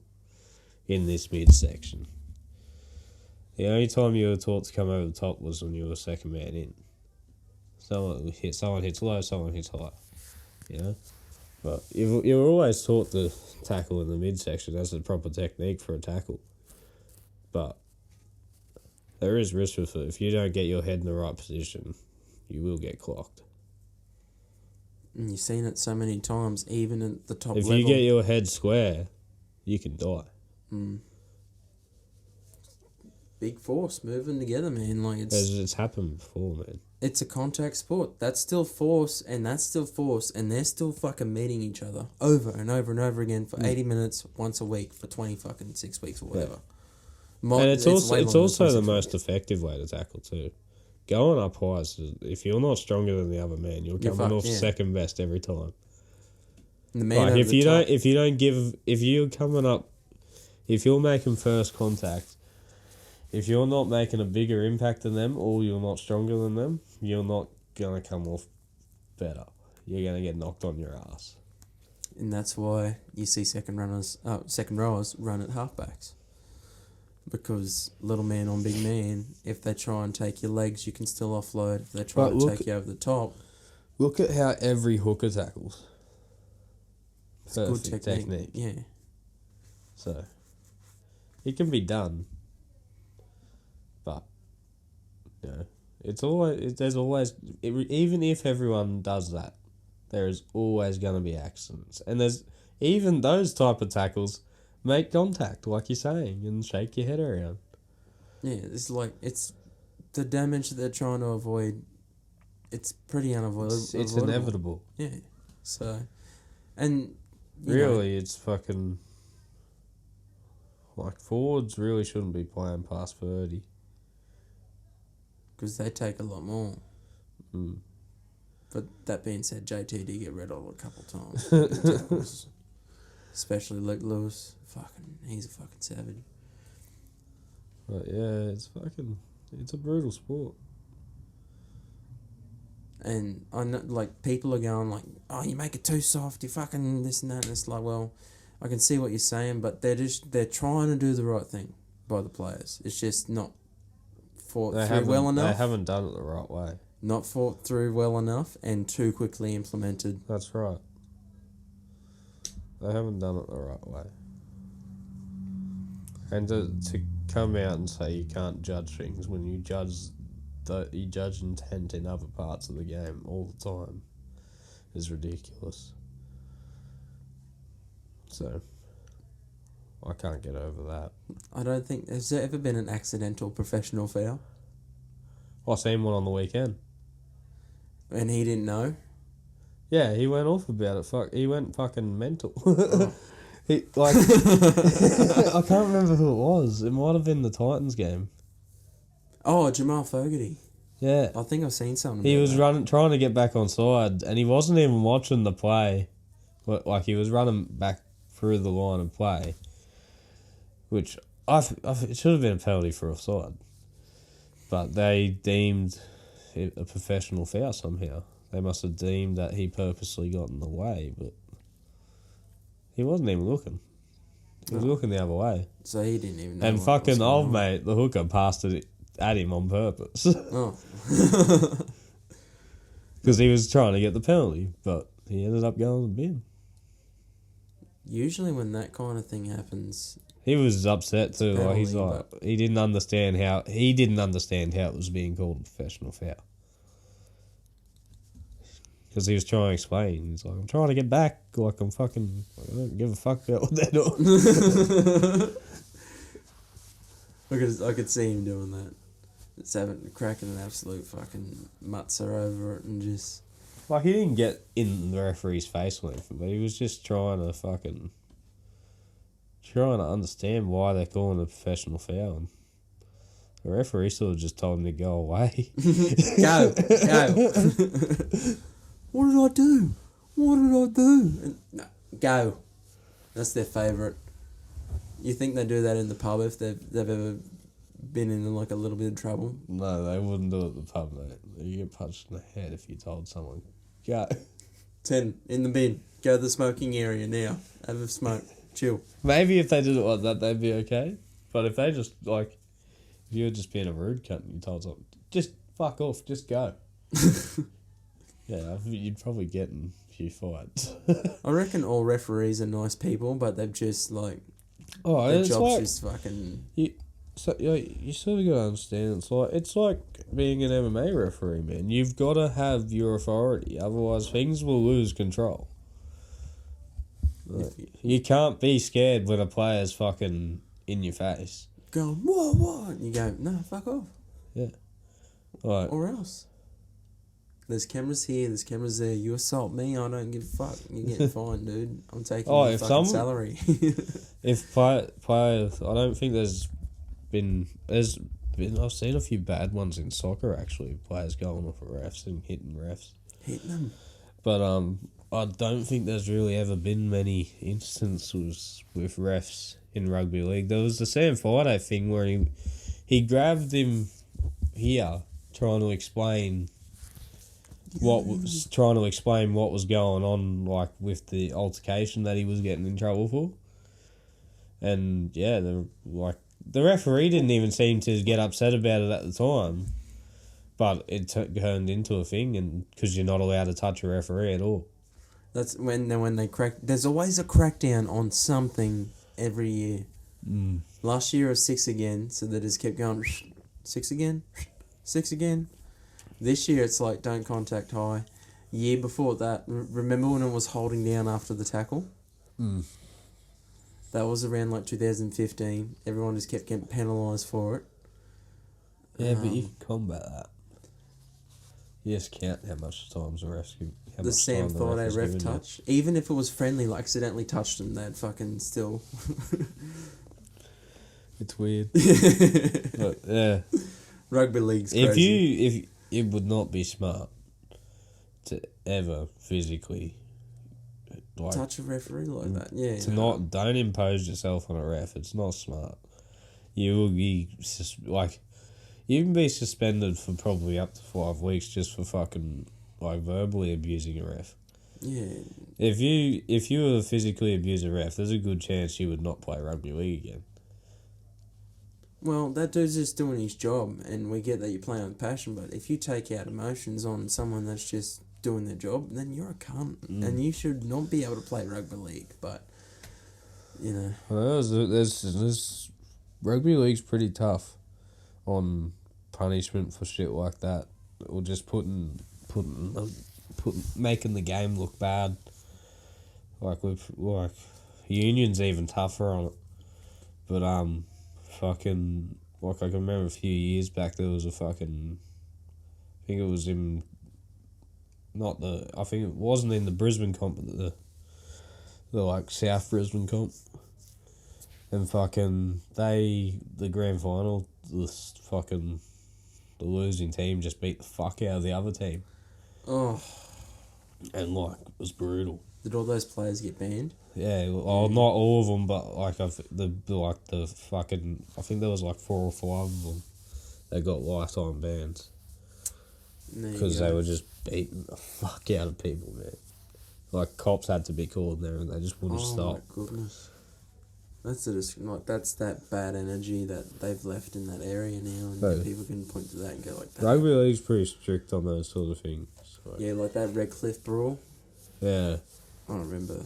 in this midsection. The only time you were taught to come over the top was when you were second man in. Someone hits low, someone hits high. You know? But you were always taught to tackle in the midsection. That's the proper technique for a tackle. But there is risk with it. If you don't get your head in the right position, you will get clocked. And you've seen it so many times, even at the top level. If you get your head square, you can die. Big force moving together, man. Like it's happened before, man. It's a contact sport. That's still force, and that's still force, and they're still fucking meeting each other over and over and over again for 80 minutes once a week for 6 weeks or whatever. And it's also the most effective way to tackle too. going up high. If you're not stronger than the other man, you're coming fucked, off yeah. second best every time. The man Like over if the you top, if you're making first contact, if you're not making a bigger impact than them, or you're not stronger than them, you're not gonna come off better. You're gonna get knocked on your ass. and that's why you see second rowers run at halfbacks. Because little man on big man, if they try and take your legs, you can still offload. If they try But to look- take you over the top, Look at how every hooker tackles. it's good technique. Yeah. So, it can be done. But, even if everyone does that, there is always going to be accidents. And there's, even those type of tackles, make contact, like you're saying, and shake your head around. Yeah, it's the damage that they're trying to avoid. It's pretty unavoidable. It's inevitable. Yeah. So, and you know, Really, it's fucking... Like, forwards really shouldn't be playing past 30. because they take a lot more. Mm. But that being said, JT did get red hot a couple times. Especially Luke Lewis. He's a fucking savage. But yeah, it's a brutal sport. And I know, like, people are going like, "Oh, you make it too soft. You fucking this and that." And it's like, well, I can see what you're saying, but they're trying to do the right thing by the players. It's just not thought through well enough. They haven't done it the right way. Not thought through well enough, and too quickly implemented. That's right. They haven't done it the right way. And to come out and say you can't judge things when you judge intent in other parts of the game all the time is ridiculous. So, I can't get over that. I don't think has there ever been an accidental professional foul, I seen one on the weekend. and he didn't know. Yeah, he went off about it. He went fucking mental. Oh. I can't remember who it was. It might have been the Titans game. Oh, Jamal Fogarty. Yeah. I think I've seen something. He about was that. trying to get back on side, and he wasn't even watching the play. Like, he was running back through the line of play, which it should have been a penalty for offside. But they deemed it a professional foul somehow. They must have deemed that he purposely got in the way, but he wasn't even looking. He was looking the other way. So he didn't even know. And what fucking was going old on. mate, the hooker, passed it at him on purpose. Oh. Because he was trying to get the penalty, but he ended up going in the bin. Usually when that kind of thing happens, He was upset too. Like, he's penalty, like, he didn't understand how it was being called a professional foul. Because he was trying to explain. He's like, I'm trying to get back. Like, I don't give a fuck about what they're doing. I could see him doing that. It's cracking an absolute fucking mutzer over it and just... Like, he didn't get in the referee's face or anything, but he was just trying to understand why they're calling it a professional foul. And the referee sort of just told him to go away. Go. What did I do? And, no, go. That's their favourite. You think they do that in the pub if they've ever been in like a little bit of trouble? No, they wouldn't do it at the pub, mate. You get punched in the head if you told someone, go. 10, in the bin. Go to the smoking area now. Have a smoke. Chill. Maybe if they did it like that, they'd be okay. But if they just, like, if you were just being a rude cunt and you told someone, just fuck off, just go. Yeah, you'd probably get in a few fights. I reckon all referees are nice people, but they've just like... Oh, their it's job's like, just fucking... So, you sort of got to understand, it's like being an MMA referee, man. You've got to have your authority, otherwise things will lose control. Like, you can't be scared when a player's fucking in your face. Going, what? And you go, no, fuck off. Yeah. Like, Or else. There's cameras here, there's cameras there. You assault me, I don't give a fuck. You're getting fined, dude. I'm taking your fucking salary. if players, I don't think there's I've seen a few bad ones in soccer, actually. Players going off at refs and hitting refs. Hitting them. But I don't think there's really ever been many instances with refs in rugby league. There was the Sam Friday thing where he grabbed him here, trying to explain what was going on, like with the altercation that he was getting in trouble for. And yeah, the referee didn't even seem to get upset about it at the time, but it turned into a thing, and because you're not allowed to touch a referee at all. That's when they crack. There's always a crackdown on something every year. Last year it was 6 again, so they just kept going 6 again, 6 again. This year it's like don't contact high. Year before that, remember when it was holding down after the tackle? That was around like 2015. Everyone just kept getting penalised for it. Yeah, but you can combat that. You just count how much times the refs give. The Sam Friday ref touch. Even if it was friendly, like accidentally touched them, they'd fucking still... It's weird. But, yeah. Rugby league's crazy. If it would not be smart to ever physically touch a referee like that, yeah. Don't impose yourself on a ref. It's not smart. You will be you can be suspended for probably up to 5 weeks just for fucking verbally abusing a ref. Yeah. If you were to physically abuse a ref, there's a good chance you would not play rugby league again. Well, that dude's just doing his job, and we get that you're playing with passion, but if you take out emotions on someone that's just doing their job, then you're a cunt, and you should not be able to play rugby league, but, you know. Well, there's rugby league's pretty tough on punishment for shit like that, or just making the game look bad. Union's even tougher on it, but I can remember a few years back there was I think it was in I think it wasn't in the Brisbane comp, but the South Brisbane comp, and the grand final, the losing team just beat the fuck out of the other team. Oh. And it was brutal. Did all those players get banned? Yeah, well, not all of them, but I think there was 4 or 5 of them that got lifetime bans because they were just beating the fuck out of people, man. Cops had to be called there, and they just wouldn't stop. Oh my goodness, that's that bad energy that they've left in that area now, and people can point to that and go like that. Rugby league's pretty strict on those sort of things. So. Yeah, like that Redcliffe brawl. Yeah, I remember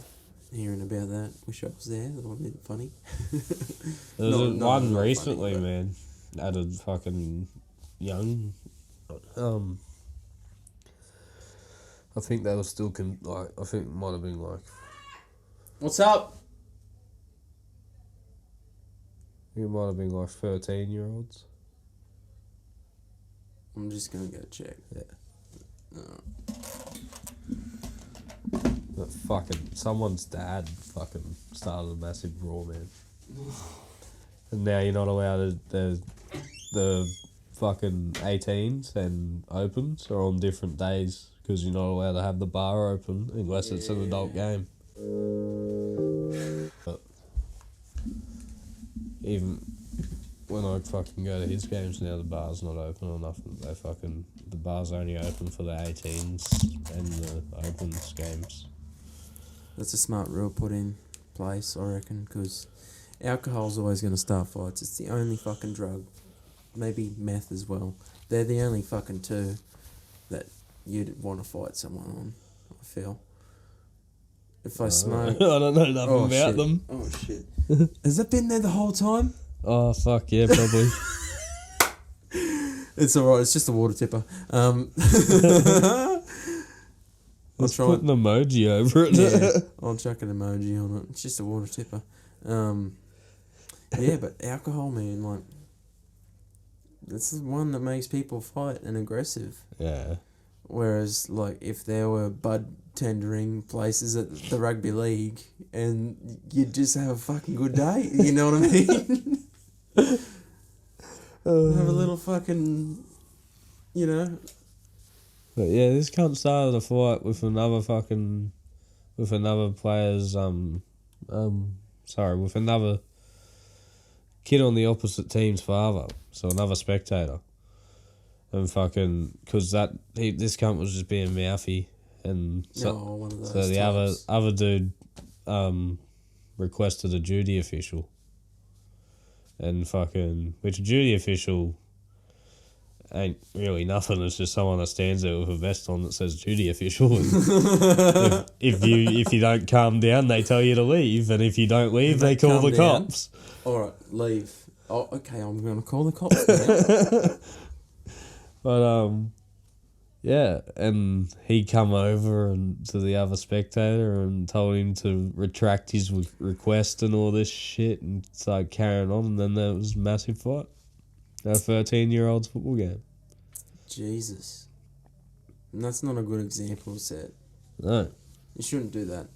hearing about that. Wish I was there. That would have been funny. There was one recently, funny, man, at a fucking young. I think they were still I think it might have been What's up? I think it might have been 13-year-olds. I'm just gonna go check. Yeah. But someone's dad started a massive brawl, man. And now you're not allowed to. The fucking 18s and opens are on different days because you're not allowed to have the bar open unless it's an adult game. But even when I fucking go to his games now, the bar's not open or nothing. The bar's only open for the 18s and the opens games. That's a smart rule put in place, I reckon, because alcohol's always going to start fights. It's the only fucking drug. Maybe meth as well. They're the only fucking two that you'd want to fight someone on, I feel. If I smoke... I don't know nothing about them. Oh, shit. Has that been there the whole time? Oh, fuck, yeah, probably. It's alright, it's just a water tipper. Let's put an emoji over it. Yeah, I'll chuck an emoji on it. It's just a water tipper. Yeah, but alcohol, man, this is one that makes people fight and aggressive. Yeah. Whereas, if there were bud tendering places at the rugby league and you'd just have a fucking good day, you know what I mean? Have a little fucking, you know. But yeah, this cunt started a fight with another player's with another kid on the opposite team's father, so another spectator, and fucking because this cunt was just being mouthy, and One of those so the types. other dude requested a duty official, and which a duty official ain't really nothing. It's just someone that stands there with a vest on that says duty official. And if you don't calm down, they tell you to leave, and if you don't leave, they call the cops. All right, leave. Oh, okay. I'm going to call the cops now. But yeah, and he come over and to the other spectator and told him to retract his request and all this shit, and started carrying on, and then there was a massive fight. A 13-year-old's football game. Jesus. And that's not a good example, Seth. No. You shouldn't do that.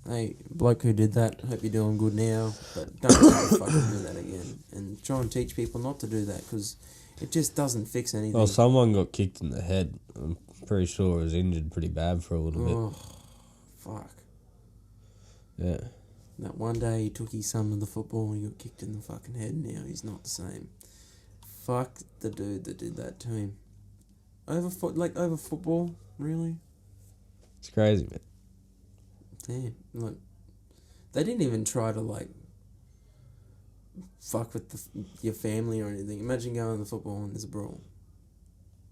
Hey, bloke who did that, hope you're doing good now, but don't ever fucking do that again. And try and teach people not to do that, because it just doesn't fix anything. Well, someone got kicked in the head. I'm pretty sure he was injured pretty bad for a little bit. Oh, fuck. Yeah. That one day he took his son to the football and he got kicked in the fucking head. Now he's not the same. Fuck the dude that did that to him. Over football? Really? It's crazy, man. Damn. Look, they didn't even try to, fuck with your family or anything. Imagine going to the football and there's a brawl.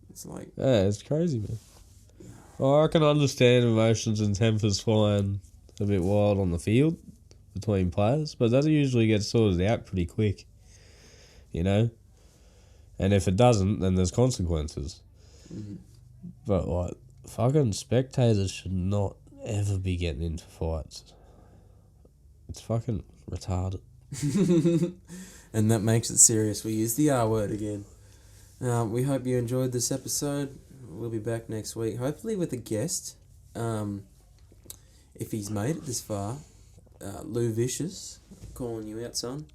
It's like... Yeah, it's crazy, man. Well, I can understand emotions and tempers flying a bit wild on the field between players, but that usually gets sorted out pretty quick, you know? And if it doesn't, then there's consequences. Mm-hmm. But, fucking spectators should not ever be getting into fights. It's fucking retarded. And that makes it serious. We use the R word again. We hope you enjoyed this episode. We'll be back next week, hopefully with a guest. If he's made it this far, Lou Vicious, calling you out, son.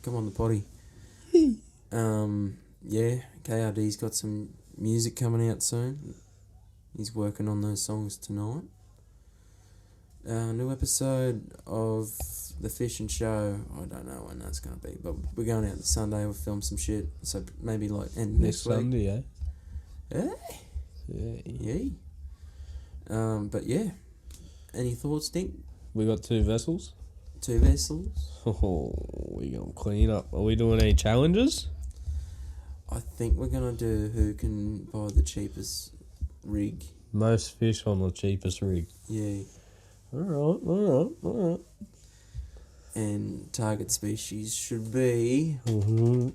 Come on the potty. Yeah, KRD's got some music coming out soon. He's working on those songs tonight. New episode of The Fish and Show. I don't know when that's going to be, but we're going out this Sunday. We'll film some shit. So maybe end next week. Sunday, eh? Yeah. Yeah. But yeah. Any thoughts, Dink? We got 2 vessels. 2 vessels. Oh, we gonna clean up. Are we doing any challenges? I think we're going to do who can buy the cheapest rig. Most fish on the cheapest rig. Yeah. Alright. And target species should be... Mm-hmm.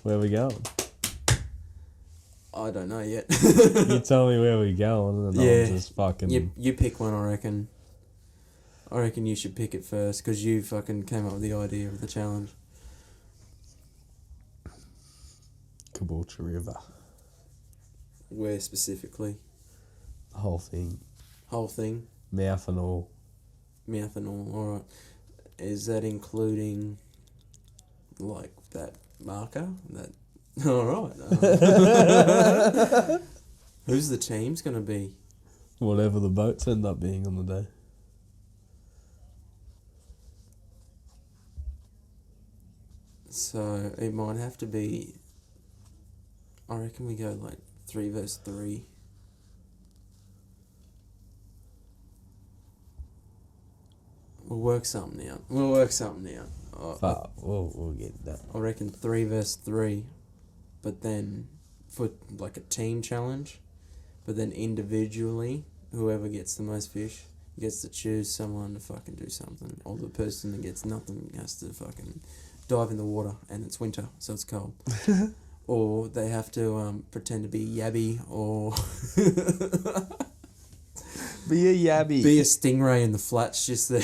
Where we going? I don't know yet. You tell me where we going, and Yeah. I'll just fucking... You pick one, I reckon. I reckon you should pick it first, because you fucking came up with the idea of the challenge. Caboolture River. Where specifically? The whole thing. Whole thing? Mouth and all. Mouth and all, alright. Is that including, that marker? That... Alright. Who's the team's going to be? Whatever the boats end up being on the day. So, it might have to be... I reckon we go, 3 versus 3. We'll work something out. We'll get that. I reckon 3 versus 3, but then for a team challenge, but then individually, whoever gets the most fish gets to choose someone to fucking do something, or the person that gets nothing has to fucking dive in the water, and it's winter, so it's cold. Or they have to pretend to be Yabby, or Be a yabby. be a stingray in the flats just there.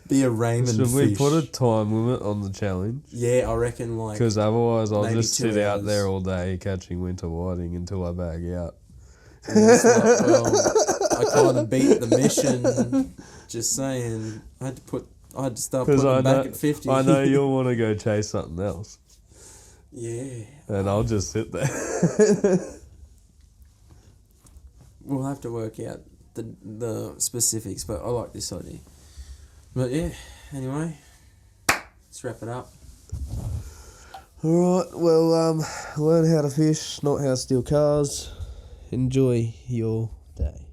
Be a Raymond Should we fish. put a time limit on the challenge? Yeah, I reckon Because otherwise I'll maybe just 2 sit out hours. there all day catching winter whiting until I bag out. And it's I kind of beat the mission. Just saying, I had to start Because putting I them back know, at 50. I know you'll want to go chase something else. Yeah. And I'll just sit there. We'll have to work out the specifics, but I like this idea. But yeah, anyway, let's wrap it up. Alright, well, learn how to fish, not how to steal cars. Enjoy your day.